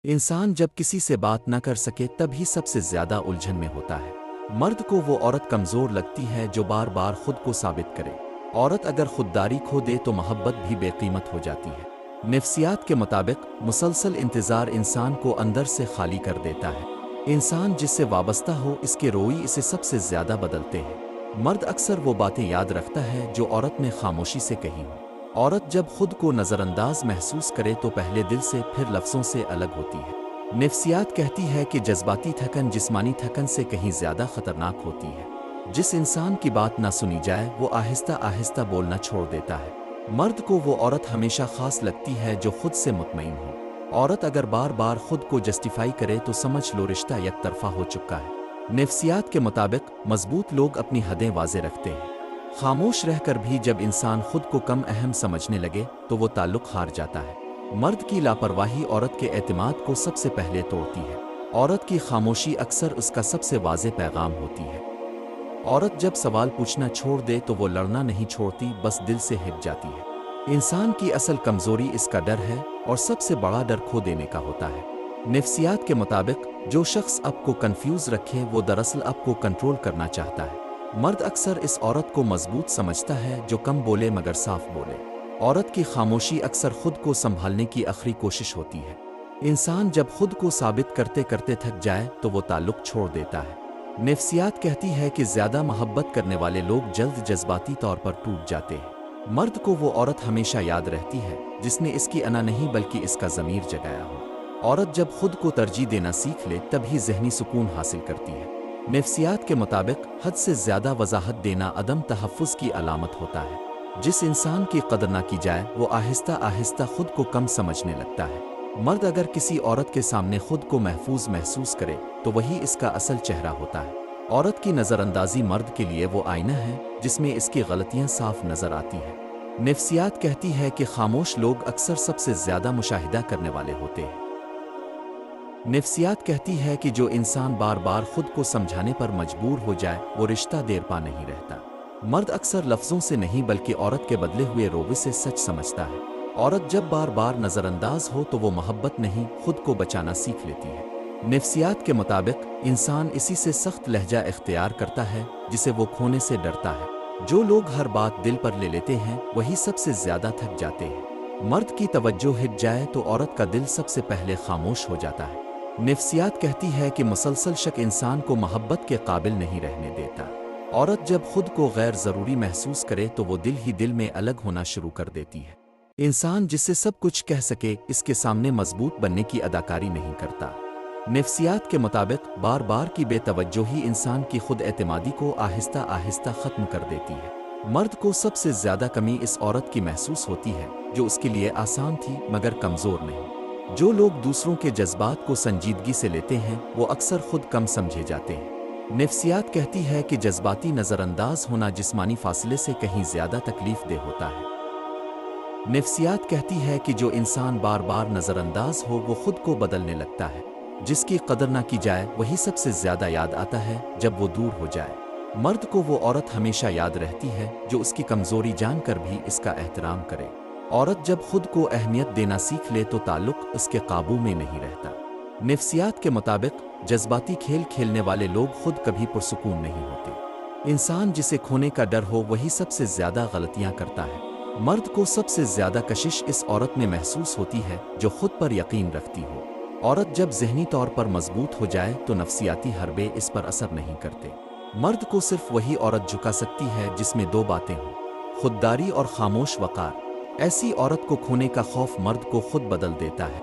इंसान जब किसी से बात न कर सके तभी सबसे ज्यादा उलझन में होता है। मर्द को वो औरत कमजोर लगती है जो बार बार खुद को साबित करे। औरत अगर खुददारी खो दे तो मोहब्बत भी बेकीमत हो जाती है। नफ्सियात के मुताबिक मुसलसल इंतज़ार इंसान को अंदर से खाली कर देता है। इंसान जिससे वाबस्ता हो इसके रोई इसे सबसे ज्यादा बदलते हैं। मर्द अक्सर वो बातें याद रखता है जो औरत ने खामोशी से कही हो। औरत जब खुद को नज़रअंदाज महसूस करे तो पहले दिल से फिर लफ्ज़ों से अलग होती है। नफ्सियात कहती है कि जज्बाती थकन जिस्मानी थकन से कहीं ज़्यादा खतरनाक होती है। जिस इंसान की बात ना सुनी जाए वो आहिस्ता आहिस्ता बोलना छोड़ देता है। मर्द को वो औरत हमेशा खास लगती है जो खुद से मुतमईन हो। औरत अगर बार बार खुद को जस्टिफाई करे तो समझ लो रिश्ता एक तरफा हो चुका है। नफ्सियात के मुताबिक मजबूत लोग अपनी हदें वाज़े रखते हैं। खामोश रहकर भी जब इंसान खुद को कम अहम समझने लगे तो वो ताल्लुक हार जाता है। मर्द की लापरवाही औरत के एतमाद को सबसे पहले तोड़ती है। औरत की खामोशी अक्सर उसका सबसे वाज़े पैगाम होती है। औरत जब सवाल पूछना छोड़ दे तो वो लड़ना नहीं छोड़ती, बस दिल से हिट जाती है। इंसान की असल कमजोरी इसका डर है और सबसे बड़ा डर खो देने का होता है। नफ्सियात के मुताबिक जो शख्स आपको कंफ्यूज रखे वो दरअसल आपको कंट्रोल करना चाहता है। मर्द अक्सर इस औरत को मजबूत समझता है जो कम बोले मगर साफ बोले। औरत की खामोशी अक्सर खुद को संभालने की आखिरी कोशिश होती है। इंसान जब खुद को साबित करते करते थक जाए तो वो ताल्लुक छोड़ देता है। नफ्सियात कहती है कि ज्यादा मोहब्बत करने वाले लोग जल्द जज्बाती तौर पर टूट जाते हैं। मर्द को वो औरत हमेशा याद रहती है जिसने इसकी अना नहीं बल्कि इसका ज़मीर जगाया हो। औरत जब खुद को तरजीह देना सीख ले तभी ज़हनी सुकून हासिल करती है। नफ्सियात के मुताबिक हद से ज़्यादा वजाहत देना अदम तहफ़्फ़ुज़ की अलामत होता है। जिस इंसान की कदर ना की जाए वो आहिस्ता आहिस्ता खुद को कम समझने लगता है। मर्द अगर किसी औरत के सामने खुद को महफूज महसूस करे तो वही इसका असल चेहरा होता है। औरत की नज़रअंदाजी मर्द के लिए वो आईना है जिसमें इसकी गलतियाँ साफ नज़र आती हैं। नफ्सियात कहती है कि खामोश लोग अक्सर सबसे ज़्यादा मुशाहिदा करने वाले होते हैं। नफ्सियात कहती है कि जो इंसान बार बार खुद को समझाने पर मजबूर हो जाए वो रिश्ता देर पा नहीं रहता। मर्द अक्सर लफ्ज़ों से नहीं बल्कि औरत के बदले हुए रोवे से सच समझता है। औरत जब बार बार नज़रअंदाज हो तो वो मोहब्बत नहीं खुद को बचाना सीख लेती है। नफ्सियात के मुताबिक इंसान इसी से सख्त लहजा इख्तियार करता है जिसे वो खोने से डरता है। जो लोग हर बात दिल पर ले लेते हैं वही सबसे ज़्यादा थक जाते हैं। मर्द की तवज्जो हिट जाए तो औरत का दिल सबसे पहले खामोश हो जाता है। नफ्सियात कहती है कि मुसलसल शक इंसान को मोहब्बत के काबिल नहीं रहने देता। औरत जब खुद को गैर ज़रूरी महसूस करे तो वो दिल ही दिल में अलग होना शुरू कर देती है। इंसान जिससे सब कुछ कह सके इसके सामने मजबूत बनने की अदाकारी नहीं करता। नफ्सियात के मुताबिक बार बार की बेतवज्जोही इंसान की खुद एतमादी को आहिस्ता आहिस्ता ख़त्म कर देती है। मर्द को सबसे ज़्यादा कमी इस औरत की महसूस होती है जो उसके लिए आसान थी मगर कमज़ोर नहीं। जो लोग दूसरों के जज्बात को संजीदगी से लेते हैं वो अक्सर खुद कम समझे जाते हैं। नफ्सियात कहती है कि जज्बाती नज़रअंदाज होना जिस्मानी फासले से कहीं ज़्यादा तकलीफ-देह होता है। नफ्सियात कहती है कि जो इंसान बार बार नज़रअंदाज हो वो खुद को बदलने लगता है। जिसकी कदर ना की जाए वही सबसे ज़्यादा याद आता है जब वो दूर हो जाए। मर्द को वो औरत हमेशा याद रहती है जो उसकी कमज़ोरी जानकर भी इसका एहतराम करे। औरत जब खुद को अहमियत देना सीख ले तो ताल्लुक उसके काबू में नहीं रहता। नफ्सियात के मुताबिक जज्बाती खेल खेलने वाले लोग खुद कभी पुरसुकून नहीं होते। इंसान जिसे खोने का डर हो वही सबसे ज़्यादा गलतियां करता है। मर्द को सबसे ज़्यादा कशिश इस औरत में महसूस होती है जो खुद पर यकीन रखती हो। औरत जब ज़हनी तौर पर मजबूत हो जाए तो नफ्सियाती हरबे इस पर असर नहीं करते। मर्द को सिर्फ वही औरत झुका सकती है जिसमें दो बातें हों, खुददारी और खामोश वक़ार। ऐसी औरत को खोने का खौफ मर्द को खुद बदल देता है।